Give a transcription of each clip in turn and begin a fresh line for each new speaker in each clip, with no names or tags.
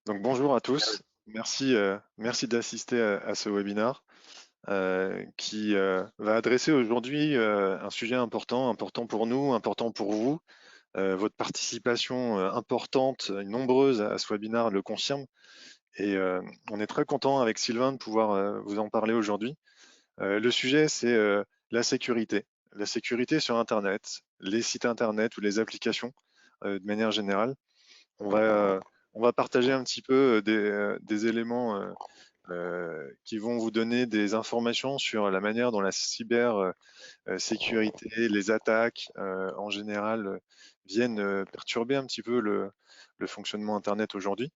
Donc bonjour à tous, merci d'assister à ce webinaire qui va adresser aujourd'hui un sujet important pour nous, important pour vous. Votre participation importante, nombreuse à ce webinaire le confirme et on est très content avec Sylvain de pouvoir vous en parler aujourd'hui. Le sujet c'est la sécurité sur Internet, les sites Internet ou les applications de manière générale. On va, on va partager un petit peu des éléments qui vont vous donner des informations sur la manière dont la cybersécurité, les attaques en général viennent perturber un petit peu le fonctionnement Internet aujourd'hui.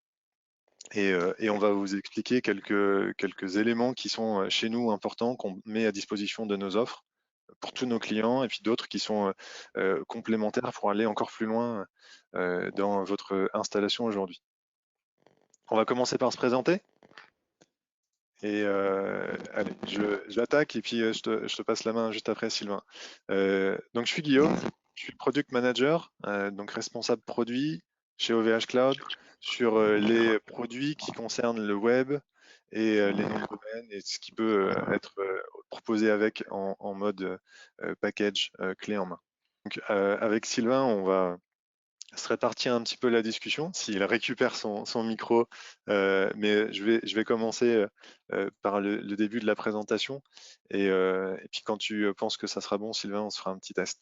Et on va vous expliquer quelques éléments qui sont chez nous importants, qu'on met à disposition de nos offres pour tous nos clients, et puis d'autres qui sont complémentaires pour aller encore plus loin dans votre installation aujourd'hui. On va commencer par se présenter. Et allez, j'attaque et puis je te passe la main juste après, Sylvain. Donc je suis Guillaume, je suis product manager, donc responsable produit chez OVH Cloud sur les produits qui concernent le web et les noms de domaine et ce qui peut être proposé avec en mode package clé en main. Donc avec Sylvain, on va se répartir un petit peu la discussion, s'il récupère son micro, mais je vais commencer par le début de la présentation, et puis quand tu penses que ça sera bon, Sylvain, on se fera un petit test.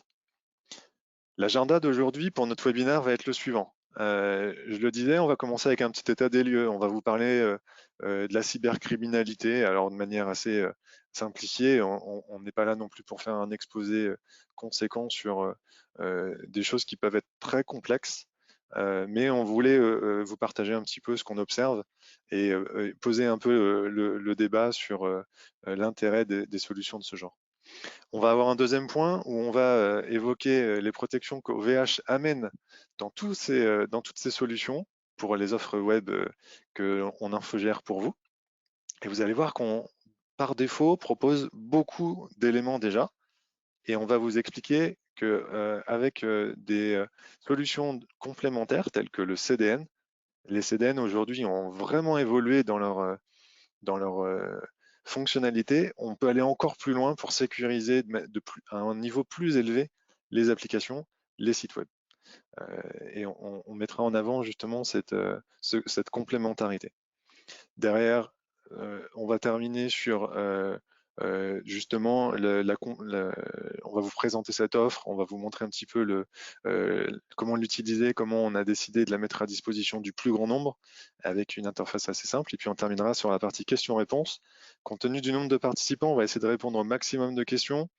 L'agenda d'aujourd'hui pour notre webinaire va être le suivant. Je le disais, on va commencer avec un petit état des lieux. On va vous parler de la cybercriminalité, alors de manière assez simplifiée. On n'est pas là non plus pour faire un exposé conséquent sur des choses qui peuvent être très complexes, mais on voulait vous partager un petit peu ce qu'on observe et poser un peu le débat sur l'intérêt des solutions de ce genre. On va avoir un deuxième point où on va évoquer les protections qu'OVH amène dans toutes ces solutions pour les offres web qu'on infogère pour vous. Et vous allez voir qu'on, par défaut, propose beaucoup d'éléments déjà. Et on va vous expliquer qu'avec des solutions complémentaires telles que le CDN, les CDN aujourd'hui ont vraiment évolué dans leur fonctionnalité, on peut aller encore plus loin pour sécuriser à un niveau plus élevé les applications, les sites web. Et on mettra en avant justement cette complémentarité. Derrière, on va terminer sur justement, on va vous présenter cette offre, on va vous montrer un petit peu comment l'utiliser, comment on a décidé de la mettre à disposition du plus grand nombre avec une interface assez simple. Et puis on terminera sur la partie questions-réponses. Compte tenu du nombre de participants, on va essayer de répondre au maximum de questions.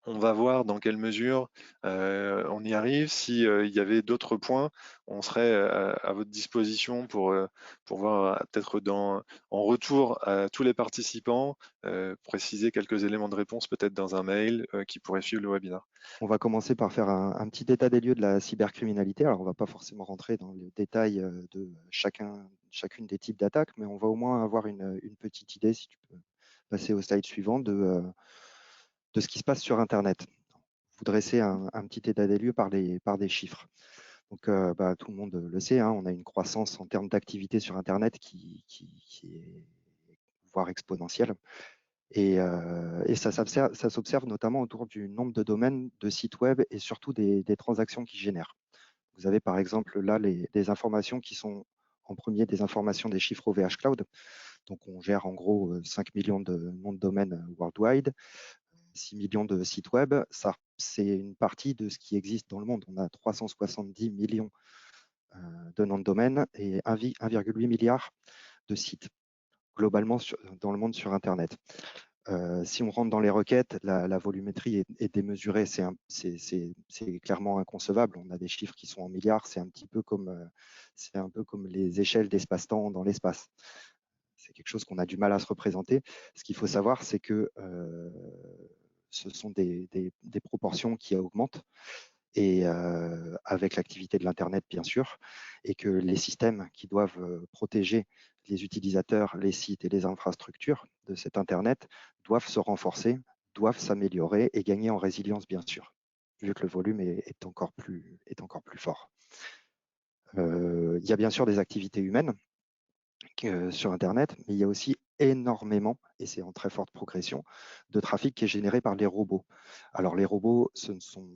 On va voir dans quelle mesure on y arrive. S'il y avait d'autres points, on serait à votre disposition pour voir peut-être en retour à tous les participants, préciser quelques éléments de réponse peut-être dans un mail qui pourrait suivre le webinaire.
On va commencer par faire un petit état des lieux de la cybercriminalité. Alors, on ne va pas forcément rentrer dans le détail de chacune des types d'attaques, mais on va au moins avoir une petite idée, si tu peux passer au slide suivant, de ce qui se passe sur Internet. Vous dressez un petit état des lieux par des chiffres. Donc, tout le monde le sait, hein, on a une croissance en termes d'activité sur Internet qui est voire exponentielle. Et ça s'observe notamment autour du nombre de domaines, de sites web et surtout des transactions qui génèrent. Vous avez par exemple là des informations qui sont en premier des informations des chiffres OVH Cloud. Donc on gère en gros 5 millions de noms de domaines worldwide, 6 millions de sites web. Ça, c'est une partie de ce qui existe dans le monde. On a 370 millions de noms de domaines et 1,8 milliard de sites globalement dans le monde sur Internet. Si on rentre dans les requêtes, la volumétrie est démesurée, c'est clairement inconcevable. On a des chiffres qui sont en milliards, c'est un peu comme les échelles d'espace-temps dans l'espace. C'est quelque chose qu'on a du mal à se représenter. Ce qu'il faut savoir, c'est que ce sont des proportions qui augmentent, et avec l'activité de l'Internet, bien sûr, et que les systèmes qui doivent protéger les utilisateurs, les sites et les infrastructures de cet Internet doivent se renforcer, doivent s'améliorer et gagner en résilience, bien sûr, vu que le volume est encore plus fort. il y a bien sûr des activités humaines sur Internet, mais il y a aussi énormément, et c'est en très forte progression, de trafic qui est généré par les robots. Alors les robots, ce ne sont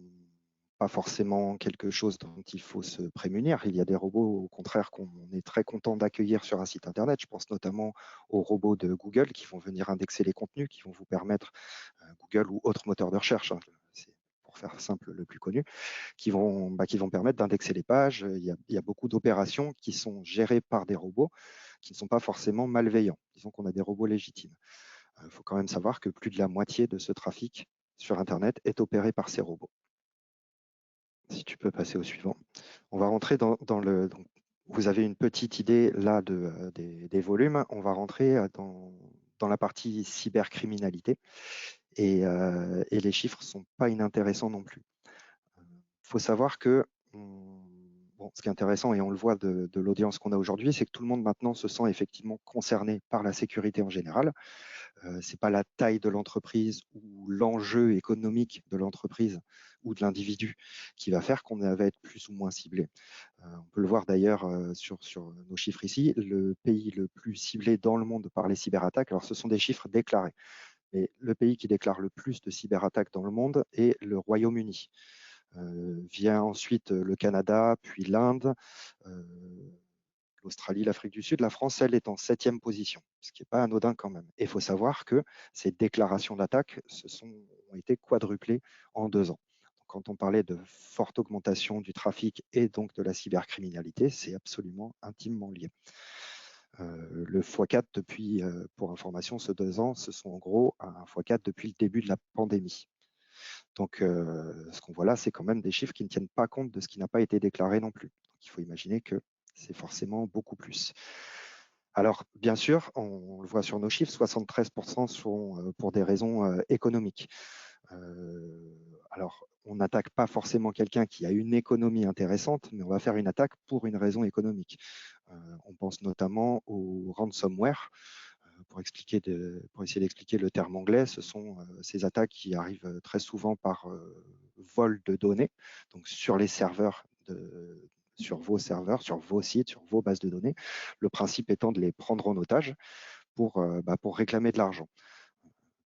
pas forcément quelque chose dont il faut se prémunir. Il y a des robots, au contraire, qu'on est très content d'accueillir sur un site Internet. Je pense notamment aux robots de Google qui vont venir indexer les contenus, qui vont vous permettre, Google ou autre moteur de recherche, hein, c'est pour faire simple le plus connu, qui vont permettre d'indexer les pages. Il y a beaucoup d'opérations qui sont gérées par des robots qui ne sont pas forcément malveillants. Disons qu'on a des robots légitimes. Il faut quand même savoir que plus de la moitié de ce trafic sur Internet est opéré par ces robots. Si tu peux passer au suivant. On va rentrer dans le... Donc, vous avez une petite idée là des volumes. On va rentrer dans la partie cybercriminalité et les chiffres ne sont pas inintéressants non plus. Il faut savoir que bon, ce qui est intéressant, et on le voit de l'audience qu'on a aujourd'hui, c'est que tout le monde maintenant se sent effectivement concerné par la sécurité en général. Ce n'est pas la taille de l'entreprise ou l'enjeu économique de l'entreprise ou de l'individu qui va faire qu'on va être plus ou moins ciblé. On peut le voir d'ailleurs sur nos chiffres ici. Le pays le plus ciblé dans le monde par les cyberattaques, alors ce sont des chiffres déclarés, mais le pays qui déclare le plus de cyberattaques dans le monde est le Royaume-Uni. Vient ensuite le Canada, puis l'Inde, l'Australie, l'Afrique du Sud. La France, elle, est en 7e position, ce qui n'est pas anodin quand même. Et il faut savoir que ces déclarations d'attaque ont été quadruplées en 2 ans. Donc, quand on parlait de forte augmentation du trafic et donc de la cybercriminalité, c'est absolument intimement lié. Le x4 depuis, pour information, ce 2 ans, ce sont en gros un x4 depuis le début de la pandémie. Donc, ce qu'on voit là, c'est quand même des chiffres qui ne tiennent pas compte de ce qui n'a pas été déclaré non plus. Donc, il faut imaginer que c'est forcément beaucoup plus. Alors, bien sûr, on le voit sur nos chiffres, 73% sont pour des raisons économiques. Alors, on n'attaque pas forcément quelqu'un qui a une économie intéressante, mais on va faire une attaque pour une raison économique. On pense notamment au ransomware. Pour essayer d'expliquer le terme anglais, ce sont ces attaques qui arrivent très souvent par vol de données, donc sur les serveurs, sur vos serveurs, sur vos sites, sur vos bases de données. Le principe étant de les prendre en otage pour réclamer de l'argent.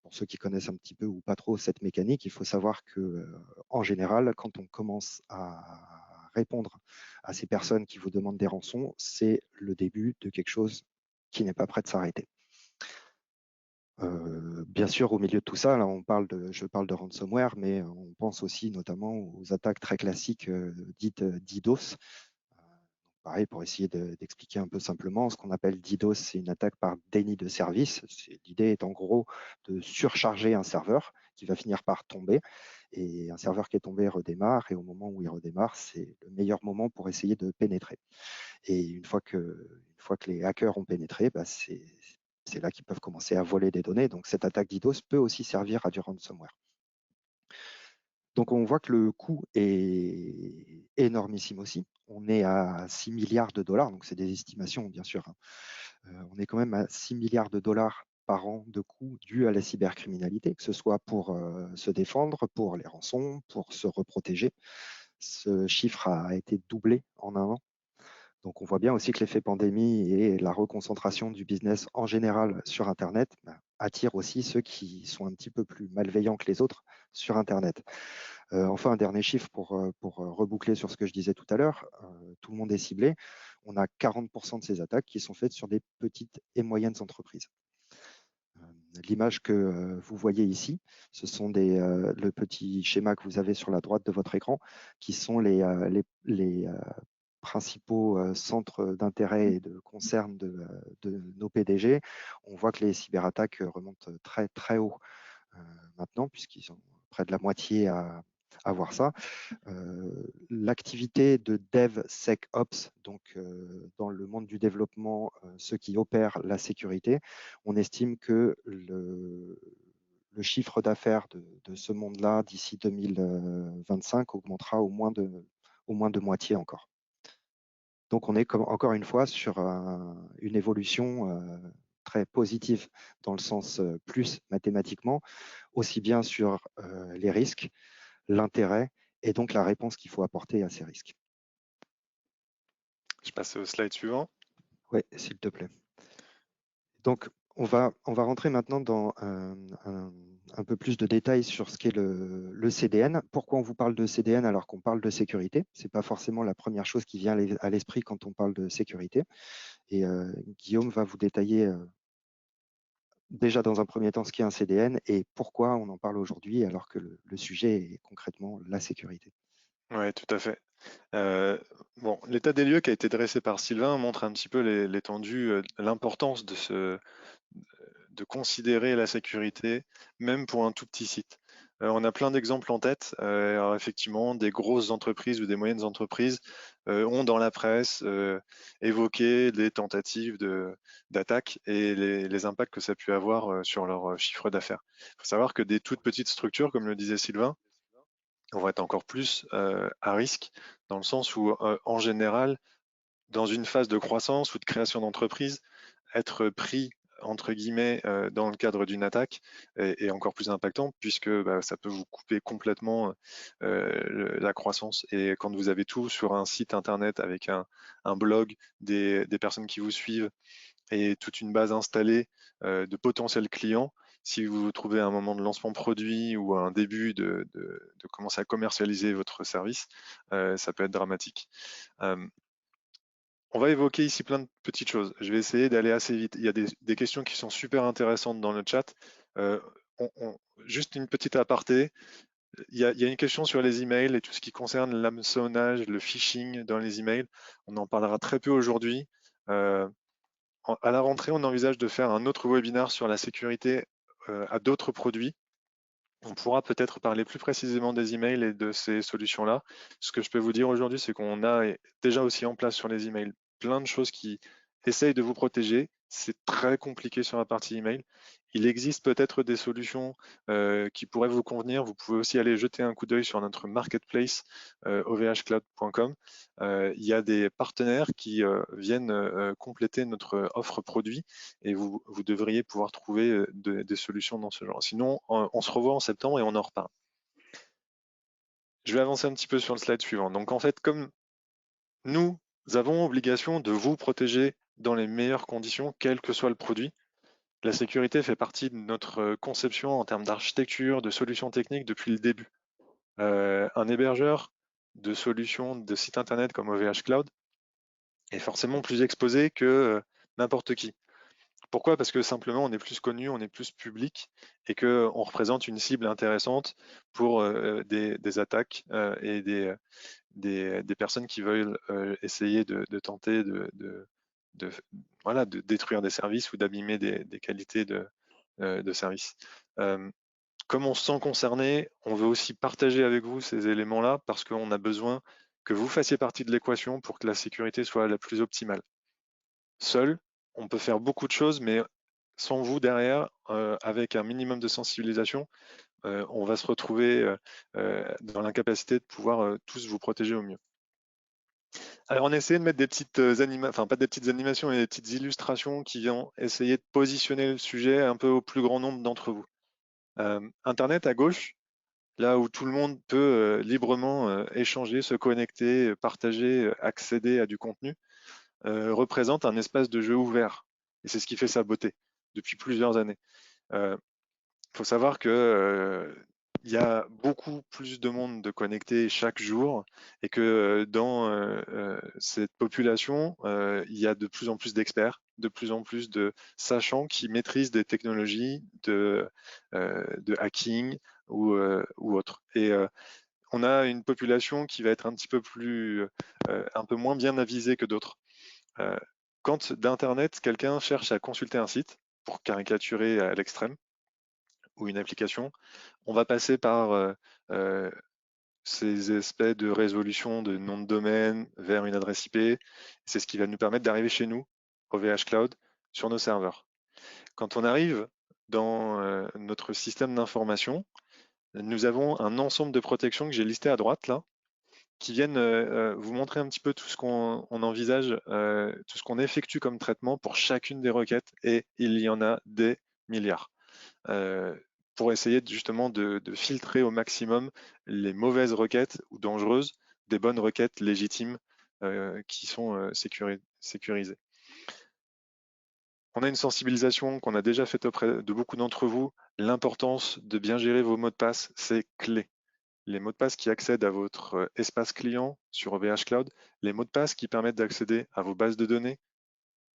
Pour ceux qui connaissent un petit peu ou pas trop cette mécanique, il faut savoir que, en général, quand on commence à répondre à ces personnes qui vous demandent des rançons, c'est le début de quelque chose qui n'est pas prêt de s'arrêter. Bien sûr, au milieu de tout ça, là, je parle de ransomware, mais on pense aussi notamment aux attaques très classiques dites DDoS. Pareil, pour essayer d'expliquer un peu simplement, ce qu'on appelle DDoS, c'est une attaque par déni de service. L'idée est en gros de surcharger un serveur qui va finir par tomber. Et un serveur qui est tombé redémarre, et au moment où il redémarre, c'est le meilleur moment pour essayer de pénétrer. Et une fois que les hackers ont pénétré, c'est là qu'ils peuvent commencer à voler des données. Donc cette attaque DDoS peut aussi servir à du ransomware. Donc on voit que le coût est énormissime aussi. On est à 6 milliards de dollars, donc c'est des estimations bien sûr. On est quand même à 6 milliards de dollars par an de coûts dus à la cybercriminalité, que ce soit pour se défendre, pour les rançons, pour se reprotéger. Ce chiffre a été doublé en 1 an. Donc on voit bien aussi que l'effet pandémie et la reconcentration du business en général sur Internet attirent aussi ceux qui sont un petit peu plus malveillants que les autres sur Internet. Enfin, un dernier chiffre pour reboucler sur ce que je disais tout à l'heure, tout le monde est ciblé. On a 40% de ces attaques qui sont faites sur des petites et moyennes entreprises. L'image que vous voyez ici, ce sont le petit schéma que vous avez sur la droite de votre écran, qui sont les principaux centres d'intérêt et de concern de nos PDG. On voit que les cyberattaques remontent très très haut maintenant, puisqu'ils sont près de la moitié à voir ça. L'activité de DevSecOps, donc dans le monde du développement, ceux qui opèrent la sécurité, on estime que le chiffre d'affaires de ce monde-là d'ici 2025 augmentera au moins de moitié encore. Donc on est encore une fois sur une évolution très positive dans le sens plus mathématiquement, aussi bien sur les risques, l'intérêt et donc la réponse qu'il faut apporter à ces risques.
Je passe au slide suivant.
Oui, s'il te plaît. Donc, on va rentrer maintenant dans un peu plus de détails sur ce qu'est le CDN. Pourquoi on vous parle de CDN alors qu'on parle de sécurité? Ce n'est pas forcément la première chose qui vient à l'esprit quand on parle de sécurité. Et Guillaume va vous détailler déjà dans un premier temps ce qu'est un CDN et pourquoi on en parle aujourd'hui alors que le sujet est concrètement la sécurité.
Oui, tout à fait. Bon, l'état des lieux qui a été dressé par Sylvain montre un petit peu l'étendue, l'importance de considérer la sécurité, même pour un tout petit site. On a plein d'exemples en tête. Alors effectivement, des grosses entreprises ou des moyennes entreprises ont dans la presse évoqué des tentatives d'attaque et les impacts que ça a pu avoir sur leur chiffre d'affaires. Il faut savoir que des toutes petites structures, comme le disait Sylvain, vont être encore plus à risque, dans le sens où, en général, dans une phase de croissance ou de création d'entreprise, être pris entre guillemets dans le cadre d'une attaque est encore plus impactant, puisque ça peut vous couper complètement la croissance. Et quand vous avez tout sur un site internet avec un blog, des personnes qui vous suivent et toute une base installée de potentiels clients, si vous vous trouvez à un moment de lancement produit ou à un début de commencer à commercialiser votre service, ça peut être dramatique. On va évoquer ici plein de petites choses. Je vais essayer d'aller assez vite. Il y a des questions qui sont super intéressantes dans le chat. Euh, juste une petite aparté. Il y a une question sur les emails et tout ce qui concerne l'hameçonnage, le phishing dans les emails. On en parlera très peu aujourd'hui. Euh, à la rentrée, on envisage de faire un autre webinaire sur la sécurité à d'autres produits. On pourra peut-être parler plus précisément des emails et de ces solutions-là. Ce que je peux vous dire aujourd'hui, c'est qu'on a déjà aussi en place sur les emails plein de choses qui essayent de vous protéger. C'est très compliqué sur la partie email. Il existe peut-être des solutions qui pourraient vous convenir. Vous pouvez aussi aller jeter un coup d'œil sur notre marketplace ovhcloud.com. Il y a des partenaires qui viennent compléter notre offre produit et vous devriez pouvoir trouver des solutions dans ce genre. Sinon, on se revoit en septembre et on en reparle. Je vais avancer un petit peu sur le slide suivant. Donc en fait, comme nous avons obligation de vous protéger dans les meilleures conditions, quel que soit le produit, la sécurité fait partie de notre conception en termes d'architecture, de solutions techniques depuis le début. Un hébergeur de solutions de sites internet comme OVH Cloud est forcément plus exposé que n'importe qui. Pourquoi? Parce que simplement on est plus connu, on est plus public et qu'on représente une cible intéressante pour des attaques et des personnes qui veulent essayer de tenter voilà, de détruire des services ou d'abîmer des qualités de services. Comme on se sent concerné, on veut aussi partager avec vous ces éléments-là parce qu'on a besoin que vous fassiez partie de l'équation pour que la sécurité soit la plus optimale. Seul, on peut faire beaucoup de choses, mais sans vous derrière, avec un minimum de sensibilisation, on va se retrouver dans l'incapacité de pouvoir tous vous protéger au mieux. Alors on a essayé de mettre des petites animations, enfin pas des petites animations, mais des petites illustrations qui vont essayer de positionner le sujet un peu au plus grand nombre d'entre vous. Internet à gauche, là où tout le monde peut librement échanger, se connecter, partager, accéder à du contenu, représente un espace de jeu ouvert. Et c'est ce qui fait sa beauté depuis plusieurs années. Il faut savoir que il y a beaucoup plus de monde de connectés chaque jour et que dans cette population, il y a de plus en plus d'experts, de plus en plus de sachants qui maîtrisent des technologies de hacking ou autres. Et on a une population qui va être un petit peu plus, un peu moins bien avisée que d'autres. Quand d'Internet, quelqu'un cherche à consulter un site, pour caricaturer à l'extrême, ou une application, on va passer par ces aspects de résolution de nom de domaine vers une adresse IP. C'est ce qui va nous permettre d'arriver chez nous, au VH Cloud, sur nos serveurs. Quand on arrive dans notre système d'information, nous avons un ensemble de protections que j'ai listé à droite là, qui viennent vous montrer un petit peu tout ce qu'on envisage, tout ce qu'on effectue comme traitement pour chacune des requêtes, et il y en a des milliards. Pour essayer justement de filtrer au maximum les mauvaises requêtes ou dangereuses des bonnes requêtes légitimes qui sont sécurisés. On a une sensibilisation qu'on a déjà faite auprès de beaucoup d'entre vous. L'importance de bien gérer vos mots de passe, c'est clé. Les mots de passe qui accèdent à votre espace client sur OVH Cloud, les mots de passe qui permettent d'accéder à vos bases de données,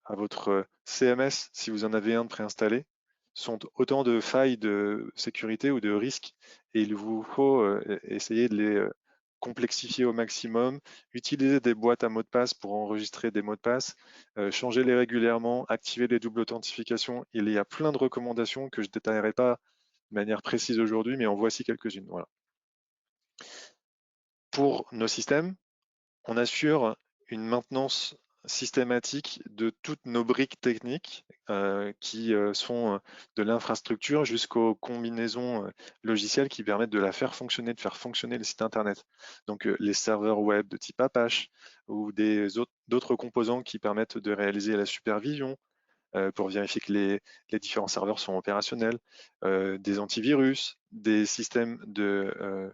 à votre CMS, si vous en avez un de préinstallé, sont autant de failles de sécurité ou de risques, et il vous faut essayer de les complexifier au maximum, utiliser des boîtes à mots de passe pour enregistrer des mots de passe, changer-les régulièrement, activer les doubles authentifications. Il y a plein de recommandations que je ne détaillerai pas de manière précise aujourd'hui, mais en voici quelques-unes. Voilà. Pour nos systèmes, on assure une maintenance systématique de toutes nos briques techniques qui sont de l'infrastructure jusqu'aux combinaisons logicielles qui permettent de la faire fonctionner, de faire fonctionner le site internet. Donc les serveurs web de type Apache ou d'autres composants qui permettent de réaliser la supervision, pour vérifier que les différents serveurs sont opérationnels, des antivirus, des systèmes de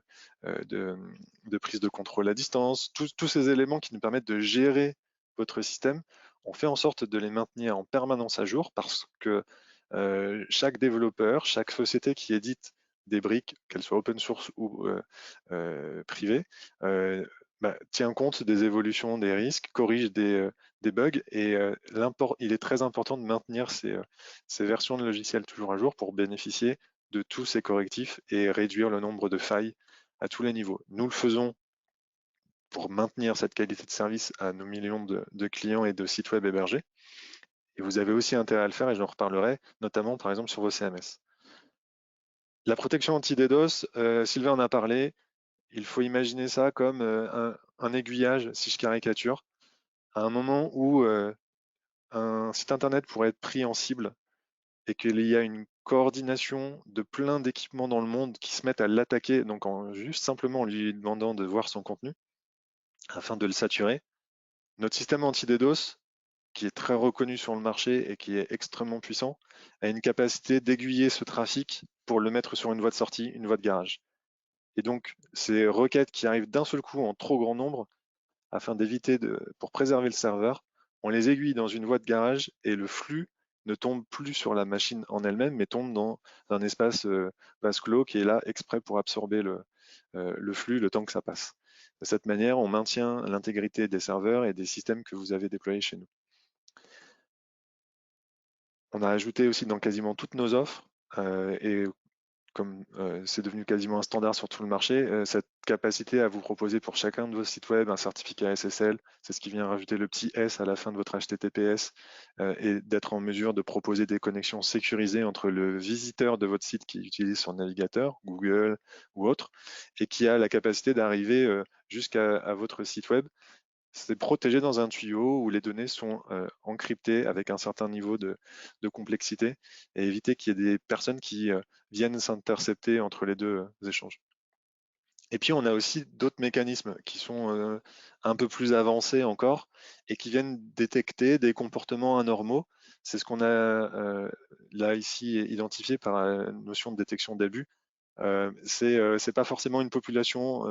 prise de contrôle à distance, tous ces éléments qui nous permettent de gérer votre système. On fait en sorte de les maintenir en permanence à jour parce que chaque développeur, chaque société qui édite des briques, qu'elles soient open source ou privées, tient compte des évolutions, des risques, corrige des bugs, et il est très important de maintenir ces versions de logiciels toujours à jour pour bénéficier de tous ces correctifs et réduire le nombre de failles à tous les niveaux. Nous le faisons pour maintenir cette qualité de service à nos millions de clients et de sites web hébergés. Et vous avez aussi intérêt à le faire, et j'en reparlerai, notamment par exemple sur vos CMS. La protection anti-DDoS, Sylvain en a parlé, il faut imaginer ça comme un aiguillage, si je caricature, à un moment où un site internet pourrait être pris en cible et qu'il y a une coordination de plein d'équipements dans le monde qui se mettent à l'attaquer, donc juste simplement en lui demandant de voir son contenu, afin de le saturer. Notre système anti-DDoS, qui est très reconnu sur le marché et qui est extrêmement puissant, a une capacité d'aiguiller ce trafic pour le mettre sur une voie de sortie, une voie de garage. Et donc, ces requêtes qui arrivent d'un seul coup en trop grand nombre, afin d'éviter pour préserver le serveur, on les aiguille dans une voie de garage et le flux ne tombe plus sur la machine en elle-même, mais tombe dans un espace vase clos qui est là exprès pour absorber le flux le temps que ça passe. De cette manière, on maintient l'intégrité des serveurs et des systèmes que vous avez déployés chez nous. On a ajouté aussi dans quasiment toutes nos offres, et comme c'est devenu quasiment un standard sur tout le marché, cette capacité à vous proposer pour chacun de vos sites web un certificat SSL, c'est ce qui vient rajouter le petit S à la fin de votre HTTPS, et d'être en mesure de proposer des connexions sécurisées entre le visiteur de votre site qui utilise son navigateur, Google ou autre, et qui a la capacité d'arriver jusqu'à votre site web. C'est protégé dans un tuyau où les données sont encryptées avec un certain niveau de complexité, et éviter qu'il y ait des personnes qui viennent s'intercepter entre les deux échanges. Et puis on a aussi d'autres mécanismes qui sont un peu plus avancés encore et qui viennent détecter des comportements anormaux. C'est ce qu'on a là ici identifié par la notion de détection d'abus. C'est pas forcément une population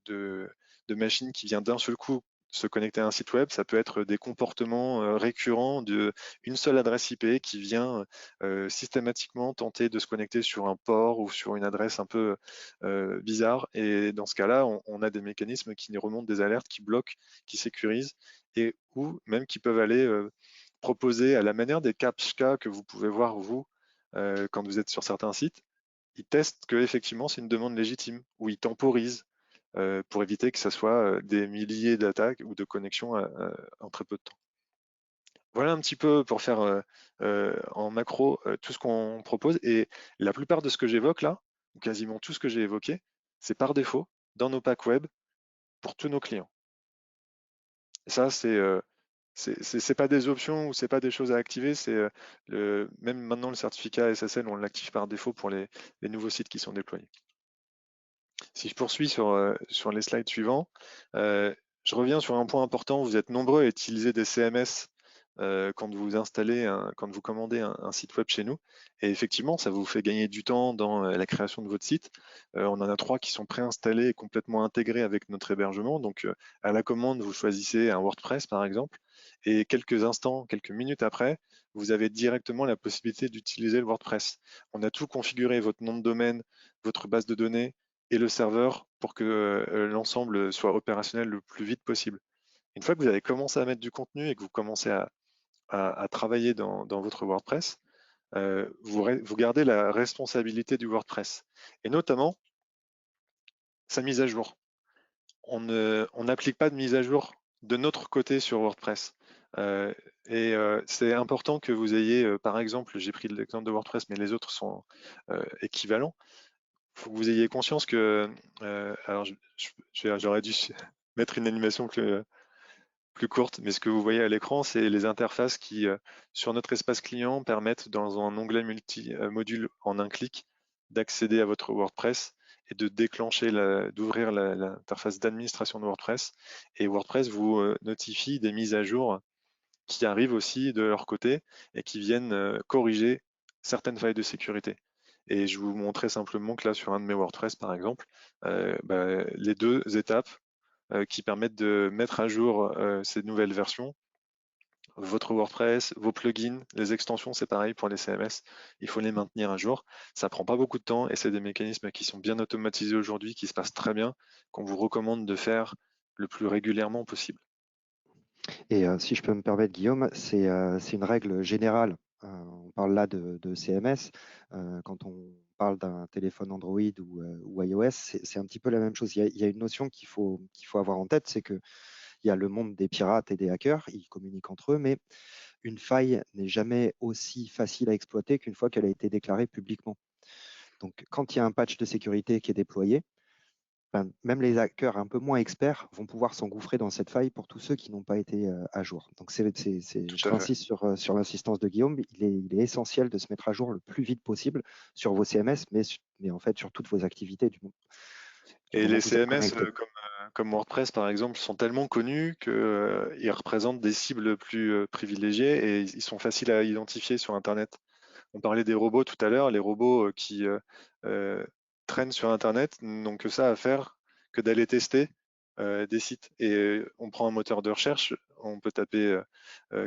de machines qui vient d'un seul coup se connecter à un site web, ça peut être des comportements récurrents d'une seule adresse IP qui vient systématiquement tenter de se connecter sur un port ou sur une adresse un peu bizarre. Et dans ce cas-là, on a des mécanismes qui remontent des alertes, qui bloquent, qui sécurisent, et ou même qui peuvent aller proposer, à la manière des CAPTCHA que vous pouvez voir vous quand vous êtes sur certains sites, ils testent que effectivement c'est une demande légitime, ou ils temporisent pour éviter que ce soit des milliers d'attaques ou de connexions en très peu de temps. Voilà un petit peu pour faire en macro tout ce qu'on propose, et la plupart de ce que j'évoque là, ou quasiment tout ce que j'ai évoqué, c'est par défaut dans nos packs web pour tous nos clients. Et ça, c'est pas des options ou c'est pas des choses à activer, c'est même maintenant le certificat SSL, on l'active par défaut pour les nouveaux sites qui sont déployés. Si je poursuis sur les slides suivants, je reviens sur un point important. Vous êtes nombreux à utiliser des CMS quand vous installez, quand vous commandez un site web chez nous. Et effectivement, ça vous fait gagner du temps dans la création de votre site. On en a 3 qui sont préinstallés et complètement intégrés avec notre hébergement. Donc, à la commande, vous choisissez un WordPress, par exemple, et quelques instants, quelques minutes après, vous avez directement la possibilité d'utiliser le WordPress. On a tout configuré, votre nom de domaine, votre base de données et le serveur pour que l'ensemble soit opérationnel le plus vite possible. Une fois que vous avez commencé à mettre du contenu et que vous commencez à travailler dans votre WordPress, vous gardez la responsabilité du WordPress et notamment sa mise à jour. On n'applique pas de mise à jour de notre côté sur WordPress. C'est important que vous ayez, par exemple, j'ai pris l'exemple de WordPress, mais les autres sont équivalents. Il faut que vous ayez conscience que, alors j'aurais dû mettre une animation plus courte, mais ce que vous voyez à l'écran, c'est les interfaces qui, sur notre espace client, permettent dans un onglet multi-module en un clic d'accéder à votre WordPress et de déclencher, d'ouvrir l'interface d'administration de WordPress. Et WordPress vous notifie des mises à jour qui arrivent aussi de leur côté et qui viennent corriger certaines failles de sécurité. Et je vous montrais simplement que là, sur un de mes WordPress, par exemple, les 2 étapes qui permettent de mettre à jour ces nouvelles versions. Votre WordPress, vos plugins, les extensions, c'est pareil pour les CMS, il faut les maintenir à jour. Ça prend pas beaucoup de temps et c'est des mécanismes qui sont bien automatisés aujourd'hui, qui se passent très bien, qu'on vous recommande de faire le plus régulièrement possible.
Et si je peux me permettre, Guillaume, c'est une règle générale. On parle là de CMS. Quand on parle d'un téléphone Android ou iOS, c'est un petit peu la même chose. Il y a une notion qu'il faut avoir en tête, c'est qu'il y a le monde des pirates et des hackers, ils communiquent entre eux, mais une faille n'est jamais aussi facile à exploiter qu'une fois qu'elle a été déclarée publiquement. Donc, quand il y a un patch de sécurité qui est déployé, ben, même les hackers un peu moins experts vont pouvoir s'engouffrer dans cette faille pour tous ceux qui n'ont pas été à jour. Donc,
Tout
je
à fait.
réinsiste sur l'insistance de Guillaume. Il est essentiel de se mettre à jour le plus vite possible sur vos CMS, mais en fait sur toutes vos activités du
Et
moment
les
que vous êtes
CMS
connecté.
comme WordPress par exemple sont tellement connus qu'ils représentent des cibles plus privilégiées et ils sont faciles à identifier sur Internet. On parlait des robots tout à l'heure, les robots qui euh, traînent sur Internet n'ont que ça à faire que d'aller tester des sites. Et on prend un moteur de recherche, on peut taper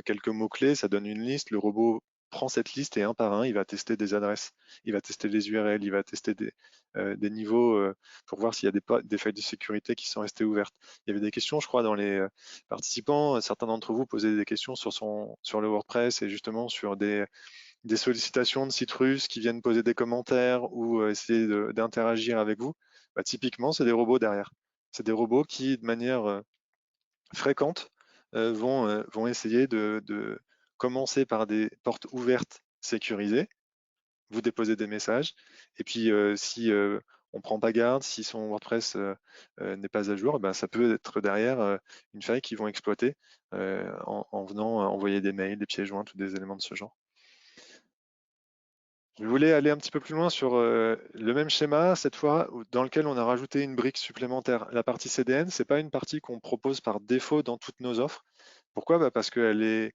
quelques mots-clés, ça donne une liste, le robot prend cette liste et un par un, il va tester des adresses, il va tester les URL, il va tester des niveaux pour voir s'il y a des failles de sécurité qui sont restées ouvertes. Il y avait des questions, je crois, dans les participants. Certains d'entre vous posaient des questions sur le WordPress et justement sur des sollicitations de sites russes qui viennent poser des commentaires ou essayer d'interagir avec vous. Bah, typiquement, c'est des robots derrière. C'est des robots qui, de manière fréquente, vont essayer de commencer par des portes ouvertes sécurisées, vous déposez des messages, et puis si on ne prend pas garde, si son WordPress n'est pas à jour, ben, ça peut être derrière une faille qu'ils vont exploiter en venant envoyer des mails, des pièces jointes ou des éléments de ce genre. Je voulais aller un petit peu plus loin sur le même schéma, cette fois dans lequel on a rajouté une brique supplémentaire. La partie CDN, ce n'est pas une partie qu'on propose par défaut dans toutes nos offres. Pourquoi? Bah parce qu'elle est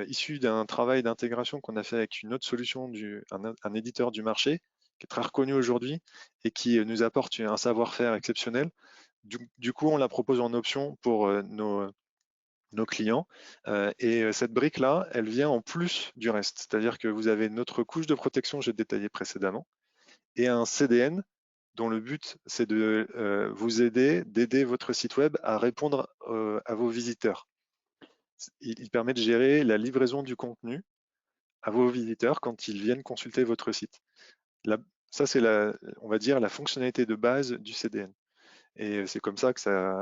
issue d'un travail d'intégration qu'on a fait avec une autre solution, un éditeur du marché, qui est très reconnu aujourd'hui et qui nous apporte un savoir-faire exceptionnel. Du coup, on la propose en option pour nos clients. Et cette brique-là, elle vient en plus du reste. C'est-à-dire que vous avez notre couche de protection, j'ai détaillé précédemment, et un CDN dont le but, c'est de vous aider, d'aider votre site web à répondre à vos visiteurs. Il permet de gérer la livraison du contenu à vos visiteurs quand ils viennent consulter votre site. Ça, c'est on va dire, la fonctionnalité de base du CDN. Et c'est comme ça que ça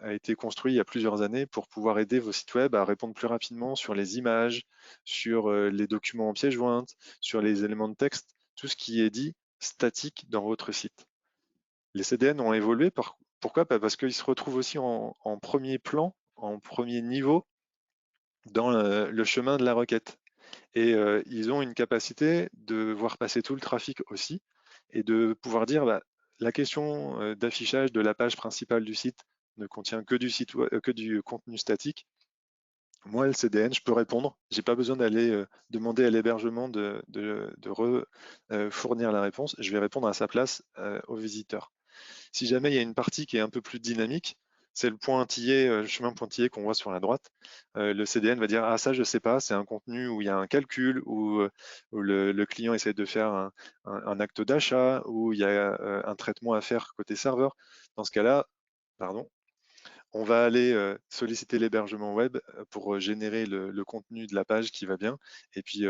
a été construit il y a plusieurs années pour pouvoir aider vos sites web à répondre plus rapidement sur les images, sur les documents en pièce jointe, sur les éléments de texte, tout ce qui est dit statique dans votre site. Les CDN ont évolué. Pourquoi? Parce qu'ils se retrouvent aussi en premier plan, en premier niveau dans le chemin de la requête. Et ils ont une capacité de voir passer tout le trafic aussi et de pouvoir dire bah, la question d'affichage de la page principale du site ne contient que du contenu statique. moi, le CDN, je peux répondre. J'ai pas besoin d'aller demander à l'hébergement fournir la réponse. Je vais répondre à sa place au visiteur. Si jamais il y a une partie qui est un peu plus dynamique, c'est le chemin pointillé qu'on voit sur la droite. Le CDN va dire ah ça je sais pas, c'est un contenu où il y a un calcul, où le client essaie de faire un acte d'achat, où il y a un traitement à faire côté serveur. Dans ce cas-là, pardon, on va aller solliciter l'hébergement web pour générer le contenu de la page qui va bien et puis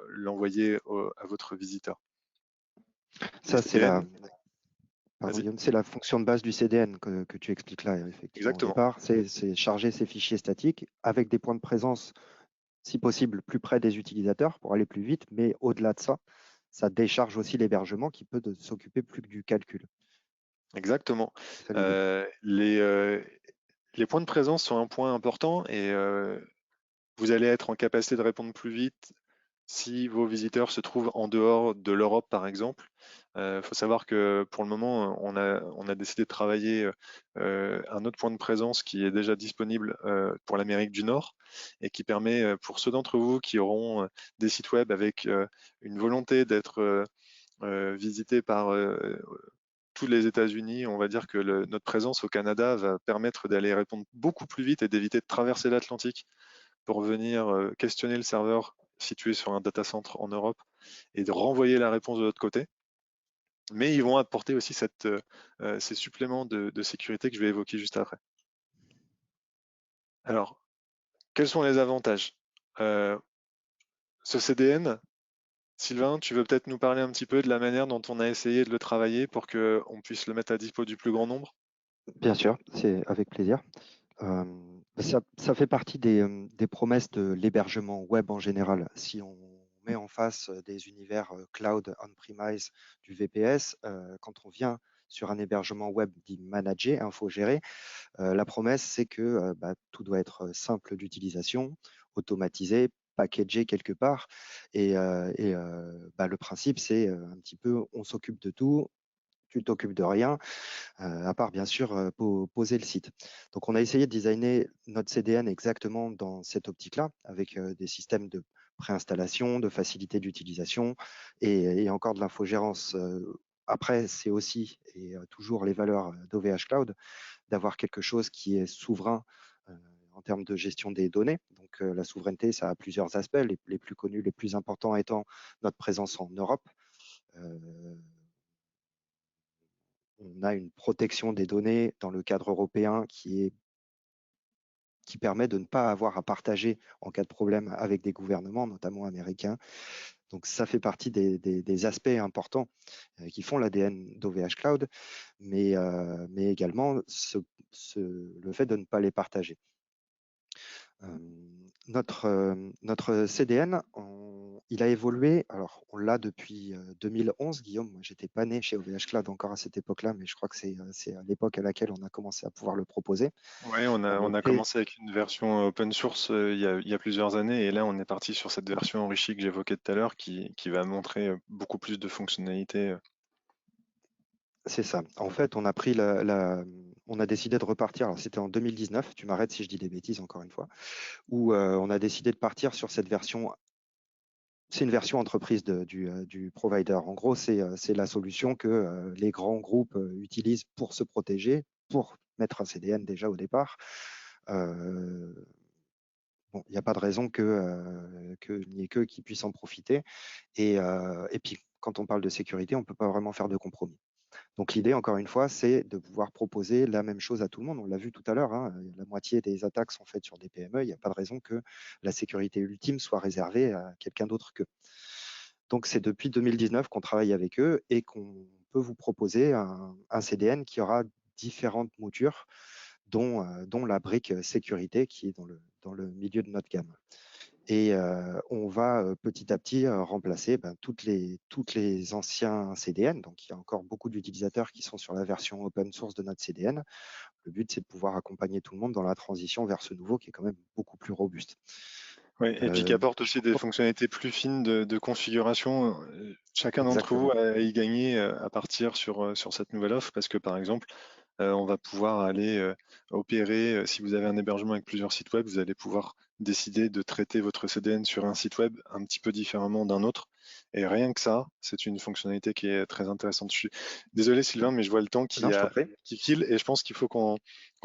l'envoyer à votre visiteur. Les
Ça, c'est la,
CDN,
pardon,
vas-y,
Guillaume, c'est la fonction de base du CDN que tu expliques là, effectivement, au
exactement.
départ. C'est charger ces fichiers statiques avec des points de présence, si possible, plus près des utilisateurs pour aller plus vite. Mais au-delà de ça, ça décharge aussi l'hébergement qui peut s'occuper plus que du calcul.
Exactement.
C'est ça l'idée.
Euh, les, euh, les points de présence sont un point important et vous allez être en capacité de répondre plus vite si vos visiteurs se trouvent en dehors de l'Europe, par exemple. Il faut savoir que pour le moment, on a décidé de travailler un autre point de présence qui est déjà disponible pour l'Amérique du Nord et qui permet, pour ceux d'entre vous qui auront des sites web avec une volonté d'être visités par tous les États-Unis, on va dire que notre présence au Canada va permettre d'aller répondre beaucoup plus vite et d'éviter de traverser l'Atlantique pour venir questionner le serveur situé sur un data center en Europe et de renvoyer la réponse de l'autre côté. Mais ils vont apporter aussi ces suppléments de sécurité que je vais évoquer juste après. Alors, quels sont les avantages? Ce CDN, Sylvain, tu veux peut-être nous parler un petit peu de la manière dont on a essayé de le travailler pour qu'on puisse le mettre à dispo du plus grand nombre?
Bien sûr, c'est avec plaisir. Ça fait partie des promesses de l'hébergement web en général. Si on met en face des univers cloud on-premise du VPS, quand on vient sur un hébergement web dit managé, infogéré, la promesse c'est que tout doit être simple d'utilisation, automatisé, packagé quelque part. Le principe c'est un petit peu on s'occupe de tout, tu t'occupes de rien, à part bien sûr poser le site. Donc on a essayé de designer notre CDN exactement dans cette optique-là, avec des systèmes de préinstallation, de facilité d'utilisation et encore de l'infogérance. Après, c'est aussi et toujours les valeurs d'OVH Cloud, d'avoir quelque chose qui est souverain en termes de gestion des données. Donc la souveraineté, ça a plusieurs aspects, les plus connus, les plus importants étant notre présence en Europe. Euh, on a une protection des données dans le cadre européen qui permet de ne pas avoir à partager en cas de problème avec des gouvernements, notamment américains. Donc ça fait partie des aspects importants qui font l'ADN d'OVH Cloud, mais également le fait de ne pas les partager. Notre CDN, il a évolué. Alors, on l'a depuis 2011, Guillaume. Moi, j'étais pas né chez OVH Cloud encore à cette époque-là, mais je crois que c'est à l'époque à laquelle on a commencé à pouvoir le proposer.
Oui,
On
on a
était,
commencé avec une version open source il y a plusieurs années et là on est parti sur cette version enrichie que j'évoquais tout à l'heure qui va montrer beaucoup plus de fonctionnalités.
c'est ça. En fait, on a décidé de repartir. Alors, c'était en 2019. Tu m'arrêtes si je dis des bêtises, encore une fois. Où on a décidé de partir sur cette version. C'est une version entreprise du provider. En gros, c'est la solution que les grands groupes utilisent pour se protéger, pour mettre un CDN déjà au départ. Euh, bon, il n'y a pas de raison qu'il n'y ait qu'eux qui puissent en profiter. Et puis, quand on parle de sécurité, on ne peut pas vraiment faire de compromis. Donc l'idée, encore une fois, c'est de pouvoir proposer la même chose à tout le monde. On l'a vu tout à l'heure, hein, la moitié des attaques sont faites sur des PME. Il n'y a pas de raison que la sécurité ultime soit réservée à quelqu'un d'autre qu'eux. Donc c'est depuis 2019 qu'on travaille avec eux et qu'on peut vous proposer un CDN qui aura différentes moutures, dont la brique sécurité qui est dans le milieu de notre gamme. Et on va petit à petit remplacer toutes les anciens CDN. Donc, il y a encore beaucoup d'utilisateurs qui sont sur la version open source de notre CDN. Le but, c'est de pouvoir accompagner tout le monde dans la transition vers ce nouveau qui est quand même beaucoup plus robuste.
Ouais, et puis qui apporte
Je
aussi des
pense
fonctionnalités plus fines de configuration. Chacun d'entre vous
exactement.
a y gagné à partir sur cette nouvelle offre parce que par exemple, On va pouvoir aller opérer, si vous avez un hébergement avec plusieurs sites web, vous allez pouvoir décider de traiter votre CDN sur un site web un petit peu différemment d'un autre. Et rien que ça, c'est une fonctionnalité qui est très intéressante. Je suis désolé Sylvain, mais je vois le temps
Non, je t'en prie.
qui file et je pense qu'il faut qu'on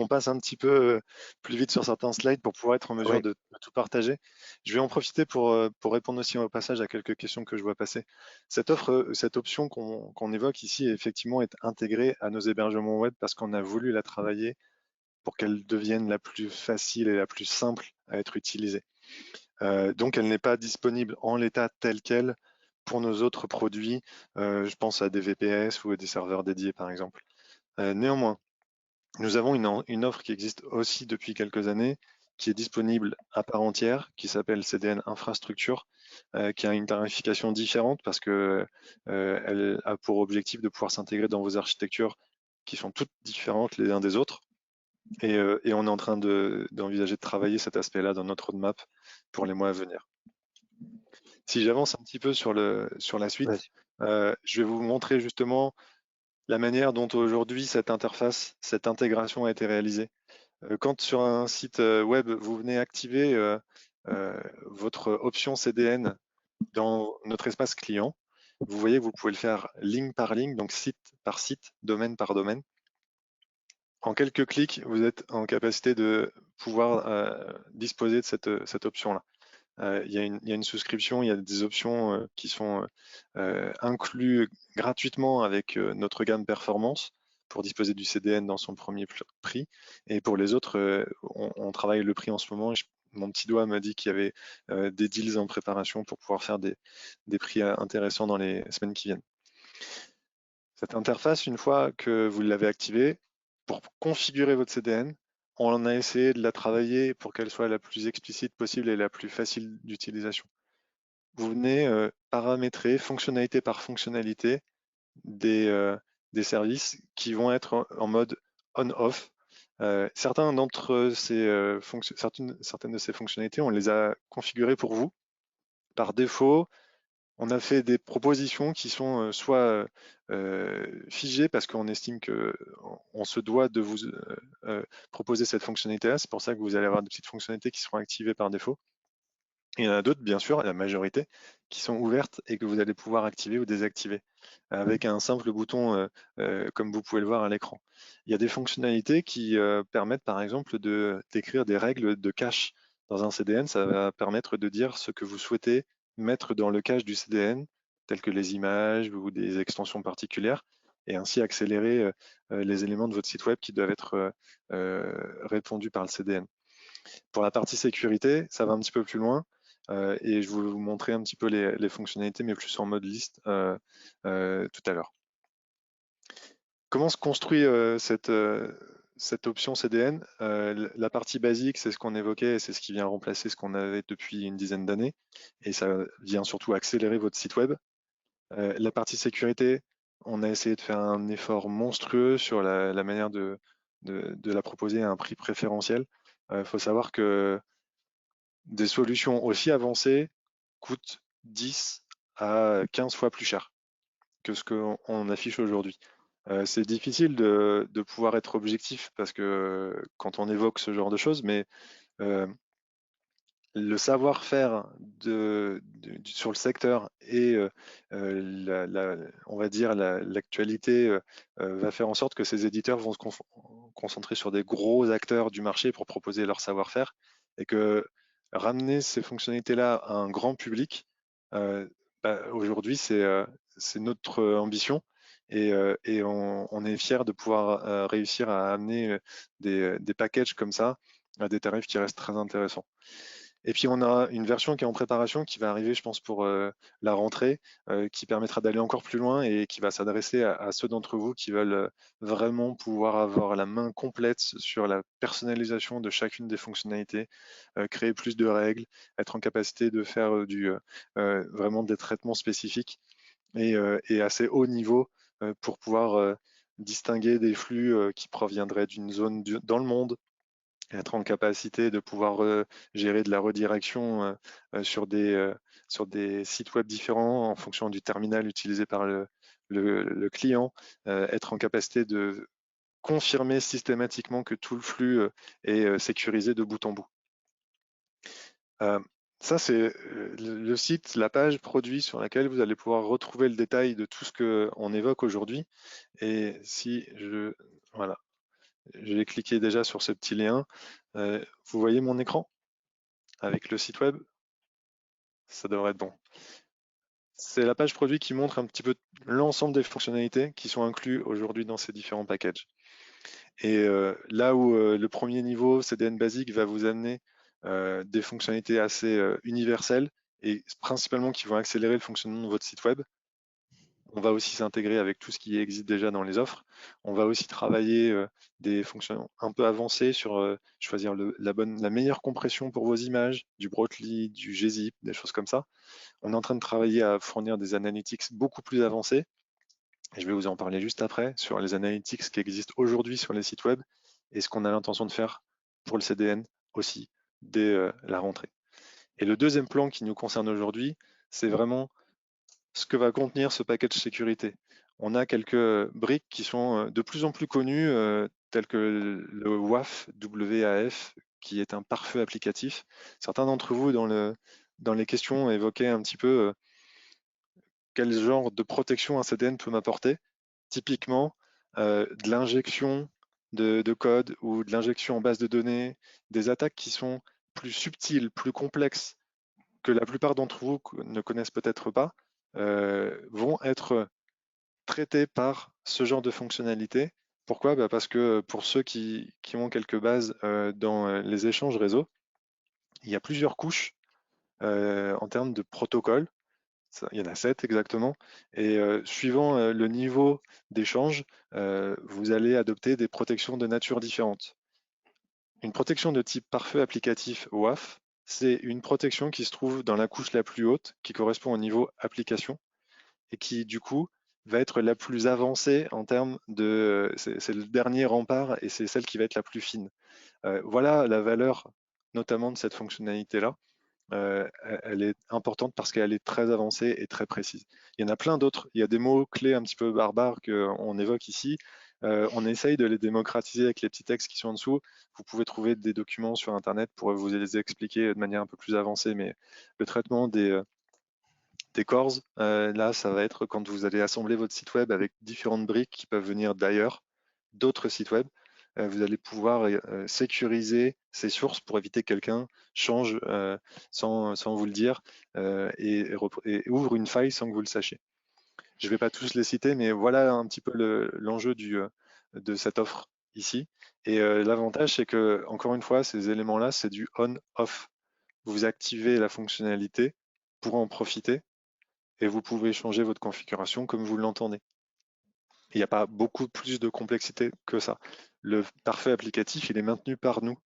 passe un petit peu plus vite sur certains slides pour pouvoir être en mesure
Oui,
de tout partager. Je vais en profiter pour répondre aussi au passage à quelques questions que je vois passer. Cette option qu'on évoque ici, effectivement, est intégrée à nos hébergements web parce qu'on a voulu la travailler pour qu'elle devienne la plus facile et la plus simple à être utilisée. Donc, elle n'est pas disponible en l'état tel quel pour nos autres produits. Je pense à des VPS ou à des serveurs dédiés, par exemple. Néanmoins, nous avons une offre qui existe aussi depuis quelques années, qui est disponible à part entière, qui s'appelle CDN Infrastructure, qui a une tarification différente parce que elle a pour objectif de pouvoir s'intégrer dans vos architectures qui sont toutes différentes les uns des autres. Et on est en train d'envisager de travailler cet aspect-là dans notre roadmap pour les mois à venir. Si j'avance un petit peu sur la suite,
vas-y.
je vais vous montrer justement la manière dont aujourd'hui cette interface, cette intégration a été réalisée. Quand sur un site web, vous venez activer votre option CDN dans notre espace client, vous voyez, vous pouvez le faire ligne par ligne, donc site par site, domaine par domaine. En quelques clics, vous êtes en capacité de pouvoir disposer de cette option-là. Il y a une souscription, il y a des options qui sont inclus gratuitement avec notre gamme performance pour disposer du CDN dans son premier prix. Et pour les autres, on travaille le prix en ce moment. Mon petit doigt m'a dit qu'il y avait des deals en préparation pour pouvoir faire des prix intéressants dans les semaines qui viennent. Cette interface, une fois que vous l'avez activée, pour configurer votre CDN, on a essayé de la travailler pour qu'elle soit la plus explicite possible et la plus facile d'utilisation. Vous venez paramétrer fonctionnalité par fonctionnalité des services qui vont être en mode on-off. Certaines de ces fonctionnalités, on les a configurées pour vous. Par défaut, on a fait des propositions qui sont soit figées parce qu'on estime qu'on se doit de vous proposer cette fonctionnalité-là. C'est pour ça que vous allez avoir des petites fonctionnalités qui seront activées par défaut. Il y en a d'autres, bien sûr, la majorité, qui sont ouvertes et que vous allez pouvoir activer ou désactiver avec un simple bouton comme vous pouvez le voir à l'écran. Il y a des fonctionnalités qui permettent par exemple d'écrire des règles de cache dans un CDN. Ça va permettre de dire ce que vous souhaitez mettre dans le cache du CDN, telles que les images ou des extensions particulières, et ainsi accélérer les éléments de votre site web qui doivent être répondus par le CDN. Pour la partie sécurité, ça va un petit peu plus loin. Et je vais vous montrer un petit peu les fonctionnalités, mais plus en mode liste tout à l'heure. Comment se construit cette option CDN? La partie basique, c'est ce qu'on évoquait, c'est ce qui vient remplacer ce qu'on avait depuis une dizaine d'années, et ça vient surtout accélérer votre site web. La partie sécurité, on a essayé de faire un effort monstrueux sur la manière de la proposer à un prix préférentiel. Il faut savoir que des solutions aussi avancées coûtent 10 à 15 fois plus cher que ce qu'on affiche aujourd'hui. C'est difficile de pouvoir être objectif parce que quand on évoque ce genre de choses, mais euh, le savoir-faire sur le secteur et on va dire l'actualité va faire en sorte que ces éditeurs vont se concentrer sur des gros acteurs du marché pour proposer leur savoir-faire et que ramener ces fonctionnalités-là à un grand public, aujourd'hui, c'est notre ambition et on est fier de pouvoir réussir à amener des packages comme ça à des tarifs qui restent très intéressants. Et puis on a une version qui est en préparation, qui va arriver, je pense, pour la rentrée, qui permettra d'aller encore plus loin et qui va s'adresser à ceux d'entre vous qui veulent vraiment pouvoir avoir la main complète sur la personnalisation de chacune des fonctionnalités, créer plus de règles, être en capacité de faire vraiment des traitements spécifiques et assez haut niveau pour pouvoir distinguer des flux qui proviendraient d'une zone dans le monde, être en capacité de pouvoir gérer de la redirection sur des sites web différents en fonction du terminal utilisé par le client, être en capacité de confirmer systématiquement que tout le flux est sécurisé de bout en bout. Ça, c'est le site, la page produit sur laquelle vous allez pouvoir retrouver le détail de tout ce qu'on évoque aujourd'hui. Et si voilà, je vais cliquer déjà sur ce petit lien. Vous voyez mon écran avec le site web? Ça devrait être bon. C'est la page produit qui montre un petit peu l'ensemble des fonctionnalités qui sont inclus aujourd'hui dans ces différents packages. Et là où le premier niveau CDN basique va vous amener des fonctionnalités assez universelles et principalement qui vont accélérer le fonctionnement de votre site web, on va aussi s'intégrer avec tout ce qui existe déjà dans les offres. On va aussi travailler des fonctions un peu avancées sur choisir la meilleure compression pour vos images, du Brotli, du gzip, des choses comme ça. On est en train de travailler à fournir des analytics beaucoup plus avancés. Et je vais vous en parler juste après sur les analytics qui existent aujourd'hui sur les sites web et ce qu'on a l'intention de faire pour le CDN aussi dès la rentrée. Et le deuxième plan qui nous concerne aujourd'hui, c'est vraiment ce que va contenir ce package sécurité. On a quelques briques qui sont de plus en plus connues, telles que le WAF, WAF, qui est un pare-feu applicatif. Certains d'entre vous, dans les questions, évoquaient un petit peu quel genre de protection un CDN peut m'apporter. Typiquement, de l'injection de code ou de l'injection en base de données, des attaques qui sont plus subtiles, plus complexes, que la plupart d'entre vous ne connaissent peut-être pas, vont être traitées par ce genre de fonctionnalité. Pourquoi? Parce que pour ceux qui ont quelques bases dans les échanges réseau, il y a plusieurs couches en termes de protocole. Il y en a 7 exactement. Et suivant le niveau d'échange, vous allez adopter des protections de nature différente. Une protection de type pare-feu applicatif WAF, c'est une protection qui se trouve dans la couche la plus haute, qui correspond au niveau application, et qui du coup va être la plus avancée en termes de... C'est le dernier rempart et c'est celle qui va être la plus fine. Voilà la valeur notamment de cette fonctionnalité-là. Elle est importante parce qu'elle est très avancée et très précise. Il y en a plein d'autres. Il y a des mots-clés un petit peu barbares qu'on évoque ici. On essaye de les démocratiser avec les petits textes qui sont en dessous. Vous pouvez trouver des documents sur Internet pour vous les expliquer de manière un peu plus avancée, mais le traitement des cores, là, ça va être quand vous allez assembler votre site web avec différentes briques qui peuvent venir d'ailleurs, d'autres sites web. Vous allez pouvoir sécuriser ces sources pour éviter que quelqu'un change sans vous le dire et ouvre une faille sans que vous le sachiez. Je ne vais pas tous les citer, mais voilà un petit peu l'enjeu de cette offre ici. Et l'avantage, c'est que, encore une fois, ces éléments-là, c'est du on-off. Vous activez la fonctionnalité pour en profiter et vous pouvez changer votre configuration comme vous l'entendez. Il n'y a pas beaucoup plus de complexité que ça. Le parfait applicatif, il est maintenu par nous.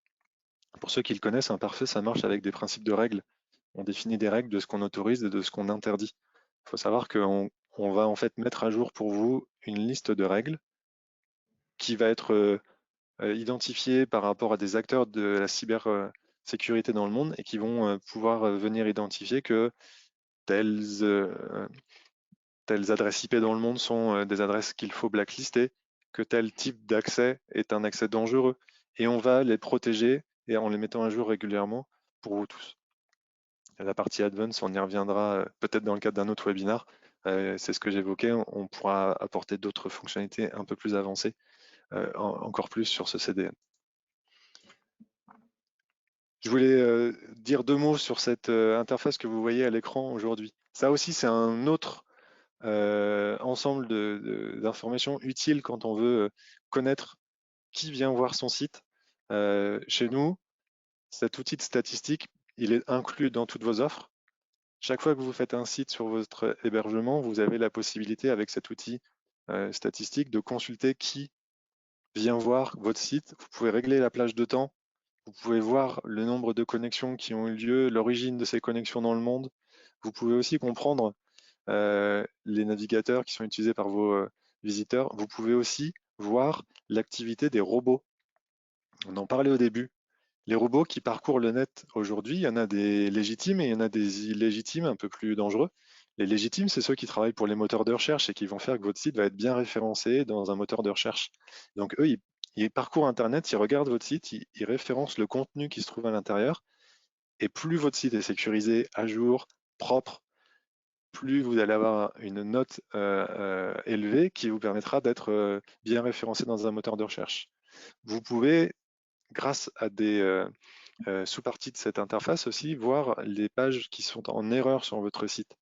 Pour ceux qui le connaissent, un parfait, ça marche avec des principes de règles. On définit des règles de ce qu'on autorise et de ce qu'on interdit. Il faut savoir qu'on va en fait mettre à jour pour vous une liste de règles qui va être identifiée par rapport à des acteurs de la cybersécurité dans le monde et qui vont pouvoir venir identifier que telles adresses IP dans le monde sont des adresses qu'il faut blacklister, que tel type d'accès est un accès dangereux. Et on va les protéger et en les mettant à jour régulièrement pour vous tous. La partie advanced, on y reviendra peut-être dans le cadre d'un autre webinar. C'est ce que j'évoquais, on pourra apporter d'autres fonctionnalités un peu plus avancées, encore plus sur ce CDN. Je voulais dire 2 mots sur cette interface que vous voyez à l'écran aujourd'hui. Ça aussi, c'est un autre ensemble d'informations utiles quand on veut connaître qui vient voir son site. Chez nous, cet outil de statistique, il est inclus dans toutes vos offres. Chaque fois que vous faites un site sur votre hébergement, vous avez la possibilité avec cet outil statistique de consulter qui vient voir votre site. Vous pouvez régler la plage de temps. Vous pouvez voir le nombre de connexions qui ont eu lieu, l'origine de ces connexions dans le monde. Vous pouvez aussi comprendre les navigateurs qui sont utilisés par vos visiteurs. Vous pouvez aussi voir l'activité des robots. On en parlait au début. Les robots qui parcourent le net aujourd'hui, il y en a des légitimes et il y en a des illégitimes un peu plus dangereux. Les légitimes, c'est ceux qui travaillent pour les moteurs de recherche et qui vont faire que votre site va être bien référencé dans un moteur de recherche. Donc eux, ils parcourent Internet, ils regardent votre site, ils référencent le contenu qui se trouve à l'intérieur. Et plus votre site est sécurisé, à jour, propre, plus vous allez avoir une note élevée qui vous permettra d'être bien référencé dans un moteur de recherche. Vous pouvez, grâce à des sous-parties de cette interface aussi, voir les pages qui sont en erreur sur votre site.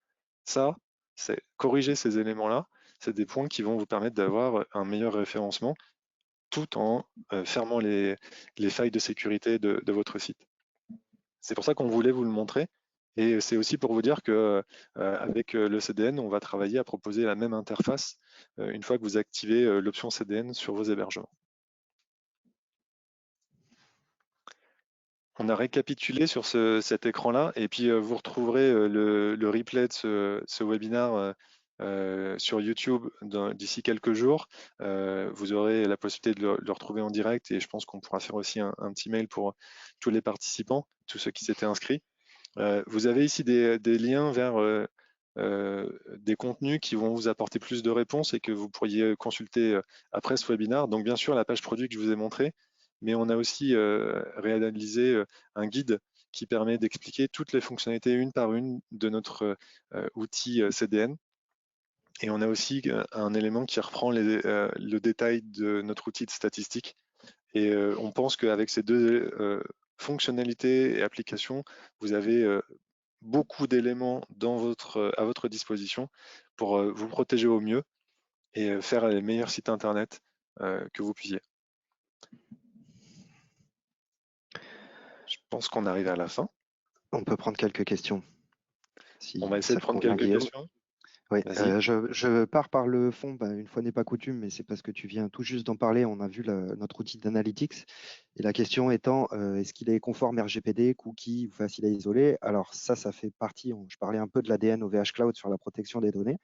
Ça, c'est corriger ces éléments-là, c'est des points qui vont vous permettre d'avoir un meilleur référencement tout en fermant les failles de sécurité de votre site. C'est pour ça qu'on voulait vous le montrer. Et c'est aussi pour vous dire que avec le CDN, on va travailler à proposer la même interface une fois que vous activez l'option CDN sur vos hébergements. On a récapitulé sur cet écran-là et puis vous retrouverez le replay de ce webinaire sur YouTube d'ici quelques jours. Vous aurez la possibilité de le retrouver en direct et je pense qu'on pourra faire aussi un petit mail pour tous les participants, tous ceux qui s'étaient inscrits. Vous avez ici des liens vers des contenus qui vont vous apporter plus de réponses et que vous pourriez consulter après ce webinaire. Donc bien sûr, la page produit que je vous ai montrée, mais on a aussi réanalysé un guide qui permet d'expliquer toutes les fonctionnalités une par une de notre outil CDN. Et on a aussi un élément qui reprend le détail de notre outil de statistique. Et on pense qu'avec ces deux fonctionnalités et applications, vous avez beaucoup d'éléments à votre disposition pour vous protéger au mieux et faire les meilleurs sites internet que vous puissiez. Je pense qu'on arrive à la fin.
On peut prendre quelques questions.
On va
Si
essayer
ça
de
te
prendre
convient,
quelques
Guillaume.
questions.
Oui,
Vas-y.
je pars par le fond, une fois n'est pas coutume, mais c'est parce que tu viens tout juste d'en parler. On a vu notre outil d'analytics. Et la question étant, est-ce qu'il est conforme RGPD, cookie ou facile à isoler? Alors ça fait partie, je parlais un peu de l'ADN OVH Cloud sur la protection des données.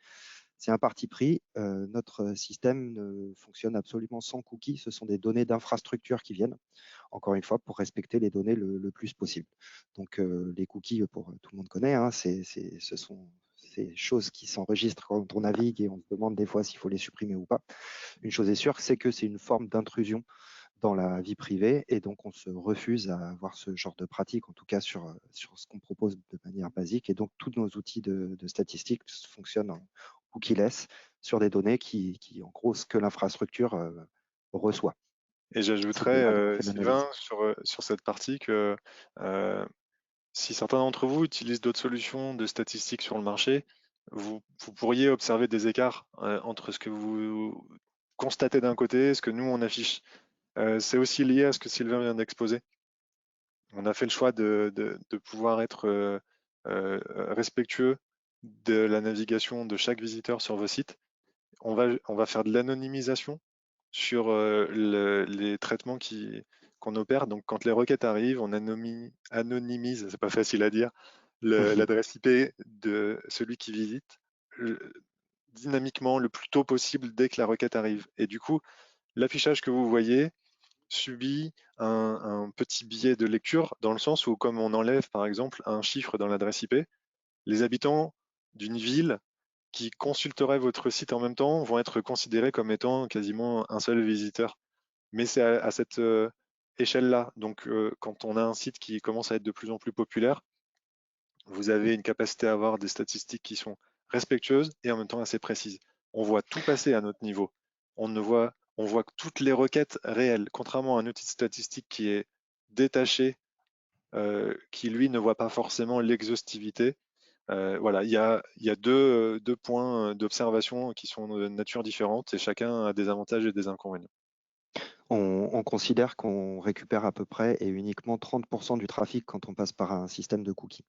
C'est un parti pris. Notre système ne fonctionne absolument sans cookies. Ce sont des données d'infrastructure qui viennent, encore une fois, pour respecter les données le plus possible. Donc les cookies, tout le monde connaît, hein, ce sont ces choses qui s'enregistrent quand on navigue et on se demande des fois s'il faut les supprimer ou pas. Une chose est sûre, c'est que c'est une forme d'intrusion dans la vie privée et donc on se refuse à avoir ce genre de pratique, en tout cas sur ce qu'on propose de manière basique. Et donc tous nos outils de statistiques fonctionnent en cookie-less sur des données qui en gros, ce que l'infrastructure reçoit.
Et
C'est de là dont on
j'ajouterais,
fait de l'analyse.
Sylvain, sur cette partie que si certains d'entre vous utilisent d'autres solutions de statistiques sur le marché, vous pourriez observer des écarts entre ce que vous constatez d'un côté et ce que nous, on affiche. C'est aussi lié à ce que Sylvain vient d'exposer. On a fait le choix de pouvoir être respectueux de la navigation de chaque visiteur sur vos sites. On va faire de l'anonymisation sur les traitements qu'on opère. Donc, quand les requêtes arrivent, on anonymise, c'est pas facile à dire, l'adresse IP de celui qui visite dynamiquement le plus tôt possible dès que la requête arrive. Et du coup, l'affichage que vous voyez subit un petit biais de lecture dans le sens où, comme on enlève par exemple un chiffre dans l'adresse IP, les habitants d'une ville qui consulteraient votre site en même temps vont être considérés comme étant quasiment un seul visiteur. Mais c'est à cette échelle-là. Donc, quand on a un site qui commence à être de plus en plus populaire, vous avez une capacité à avoir des statistiques qui sont respectueuses et en même temps assez précises. On voit tout passer à notre niveau. On voit que toutes les requêtes réelles, contrairement à un outil de statistique qui est détaché, qui lui ne voit pas forcément l'exhaustivité. Voilà, il y a deux points d'observation qui sont de nature différente et chacun a des avantages et des inconvénients.
On considère qu'on récupère à peu près et uniquement 30% du trafic quand on passe par un système de cookies.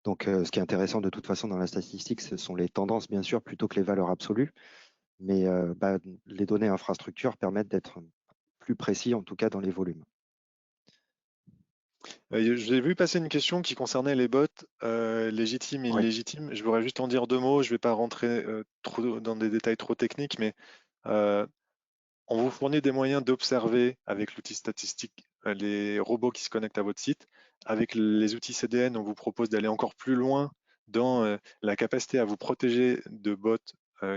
Donc, ce qui est intéressant de toute façon dans la statistique, ce sont les tendances, bien sûr, plutôt que les valeurs absolues. Mais les données infrastructures permettent d'être plus précis, en tout cas dans les volumes.
J'ai vu passer une question qui concernait les bots légitimes et
Oui.
illégitimes. Je voudrais juste en dire deux mots. Je ne vais pas rentrer trop dans des détails trop techniques, mais euh, on vous fournit des moyens d'observer avec l'outil statistique les robots qui se connectent à votre site. Avec les outils CDN, on vous propose d'aller encore plus loin, dans la capacité à vous protéger de bots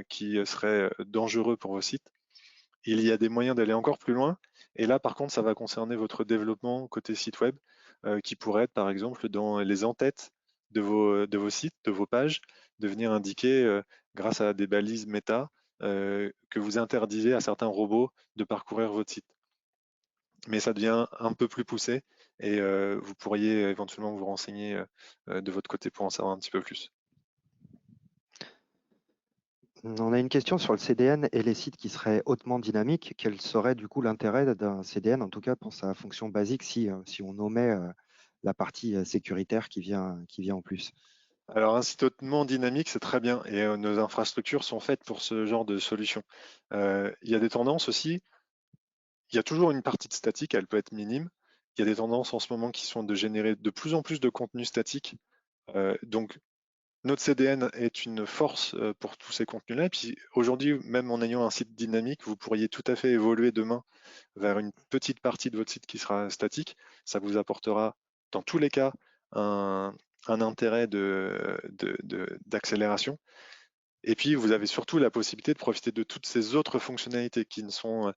qui seraient dangereux pour vos sites. Il y a des moyens d'aller encore plus loin. Et là, par contre, ça va concerner votre développement côté site web, qui pourrait être, par exemple, dans les en-têtes de vos sites, de vos pages, de venir indiquer, grâce à des balises méta, que vous interdisez à certains robots de parcourir votre site. Mais ça devient un peu plus poussé et vous pourriez éventuellement vous renseigner de votre côté pour en savoir un petit peu plus.
On a une question sur le CDN et les sites qui seraient hautement dynamiques. Quel serait du coup l'intérêt d'un CDN, en tout cas pour sa fonction basique, si on omet la partie sécuritaire qui vient en plus?
Alors un site hautement dynamique, c'est très bien et nos infrastructures sont faites pour ce genre de solution. Il y a des tendances aussi. Il y a toujours une partie de statique, elle peut être minime. Il y a des tendances en ce moment qui sont de générer de plus en plus de contenu statique. Donc notre CDN est une force pour tous ces contenus-là. Et puis aujourd'hui, même en ayant un site dynamique, vous pourriez tout à fait évoluer demain vers une petite partie de votre site qui sera statique. Ça vous apportera dans tous les cas un intérêt d'accélération. Et puis, vous avez surtout la possibilité de profiter de toutes ces autres fonctionnalités qui sont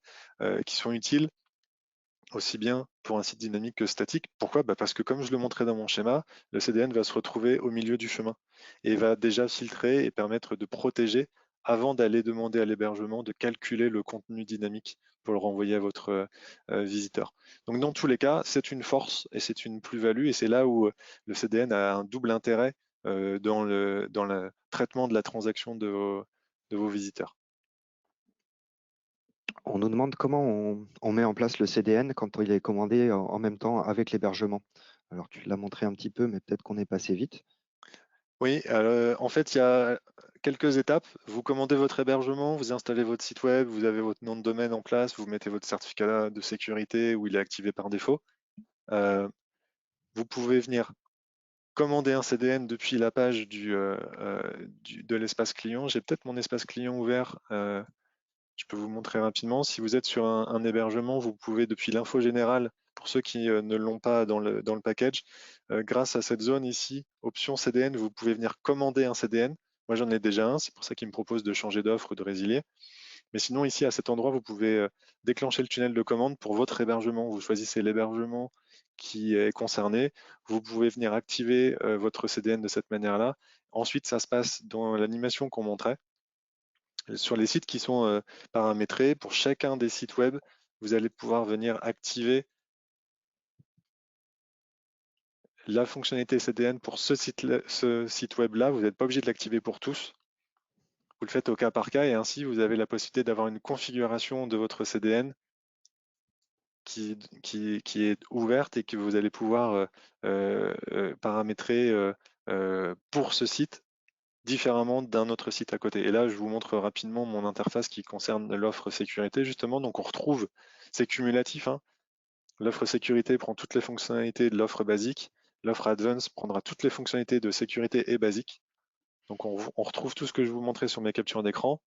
utiles aussi bien pour un site dynamique que statique. Pourquoi? Parce que comme je le montrais dans mon schéma, le CDN va se retrouver au milieu du chemin et va déjà filtrer et permettre de protéger avant d'aller demander à l'hébergement de calculer le contenu dynamique pour le renvoyer à votre visiteur. Donc dans tous les cas, c'est une force et c'est une plus-value et c'est là où le CDN a un double intérêt dans le traitement de la transaction de vos visiteurs.
On nous demande comment on met en place le CDN quand il est commandé en même temps avec l'hébergement. Alors tu l'as montré un petit peu, mais peut-être qu'on est passé vite.
Oui, en fait, il y a quelques étapes. Vous commandez votre hébergement, vous installez votre site web, vous avez votre nom de domaine en place, vous mettez votre certificat de sécurité où il est activé par défaut. Euh, Vous pouvez venir commander un CDN depuis la page de l'espace client. J'ai peut-être mon espace client ouvert. Je peux vous montrer rapidement. Si vous êtes sur un hébergement, vous pouvez, depuis l'info générale, pour ceux qui ne l'ont pas dans le package, grâce à cette zone ici, option CDN, vous pouvez venir commander un CDN. Moi, j'en ai déjà un, c'est pour ça qu'il me propose de changer d'offre ou de résilier. Mais sinon, ici, à cet endroit, vous pouvez déclencher le tunnel de commande pour votre hébergement. Vous choisissez l'hébergement qui est concerné. Vous pouvez venir activer votre CDN de cette manière-là. Ensuite, ça se passe dans l'animation qu'on montrait. Sur les sites qui sont paramétrés, pour chacun des sites web, vous allez pouvoir venir activer la fonctionnalité CDN pour ce site web-là. Vous n'êtes pas obligé de l'activer pour tous. Vous le faites au cas par cas et ainsi vous avez la possibilité d'avoir une configuration de votre CDN qui est ouverte et que vous allez pouvoir paramétrer pour ce site différemment d'un autre site à côté. Et là, je vous montre rapidement mon interface qui concerne l'offre sécurité, justement. Donc, on retrouve, c'est cumulatif, hein. L'offre sécurité prend toutes les fonctionnalités de l'offre basique. L'offre Advance prendra toutes les fonctionnalités de sécurité et basique. Donc, on retrouve tout ce que je vous montrais sur mes captures d'écran.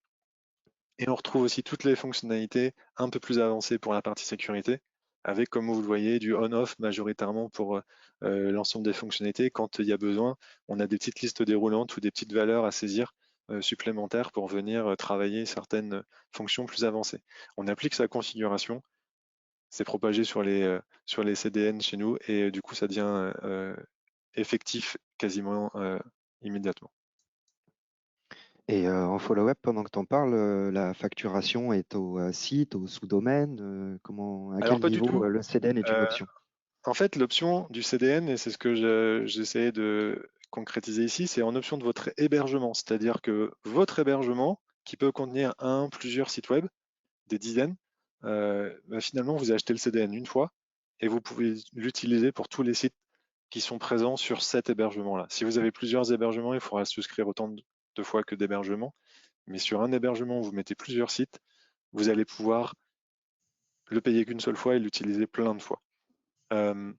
Et on retrouve aussi toutes les fonctionnalités un peu plus avancées pour la partie sécurité, avec, comme vous le voyez, du on-off majoritairement pour l'ensemble des fonctionnalités. Quand il y a besoin, on a des petites listes déroulantes ou des petites valeurs à saisir supplémentaires pour venir travailler certaines fonctions plus avancées. On applique sa configuration, c'est propagé sur les CDN chez nous et du coup ça devient effectif quasiment immédiatement.
Et en follow-up, pendant que tu en parles, la facturation est au site, au sous-domaine, à
Alors
quel
pas du
niveau
tout.
le CDN est une option?
En fait, l'option du CDN, et c'est ce que j'essayais de concrétiser ici, c'est en option de votre hébergement. C'est-à-dire que votre hébergement, qui peut contenir plusieurs sites web, des dizaines, finalement, vous achetez le CDN une fois et vous pouvez l'utiliser pour tous les sites qui sont présents sur cet hébergement-là. Si vous avez plusieurs hébergements, il faudra souscrire autant de fois que d'hébergements. Mais sur un hébergement, vous mettez plusieurs sites, vous allez pouvoir le payer qu'une seule fois et l'utiliser plein de fois. Il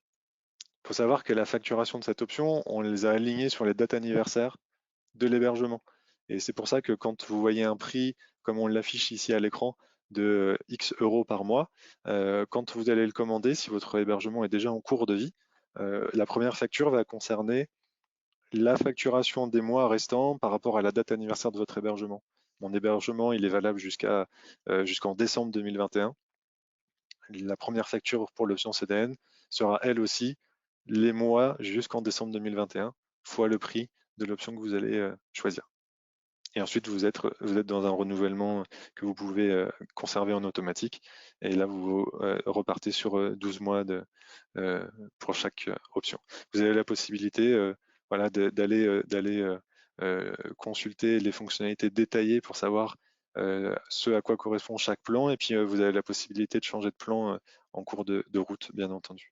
faut savoir que la facturation de cette option, on les a alignés sur les dates anniversaires de l'hébergement. Et c'est pour ça que quand vous voyez un prix, comme on l'affiche ici à l'écran, de X euros par mois, quand vous allez le commander, si votre hébergement est déjà en cours de vie, la première facture va concerner la facturation des mois restants par rapport à la date anniversaire de votre hébergement. Mon hébergement, il est valable jusqu'en décembre 2021. La première facture pour l'option CDN sera elle aussi les mois jusqu'en décembre 2021 fois le prix de l'option que vous allez choisir. Et ensuite, vous êtes dans un renouvellement que vous pouvez conserver en automatique. Et là, vous repartez sur 12 mois pour chaque option. Vous avez la possibilité voilà, d'aller consulter les fonctionnalités détaillées pour savoir ce à quoi correspond chaque plan. Et puis, vous avez la possibilité de changer de plan en cours de route, bien entendu.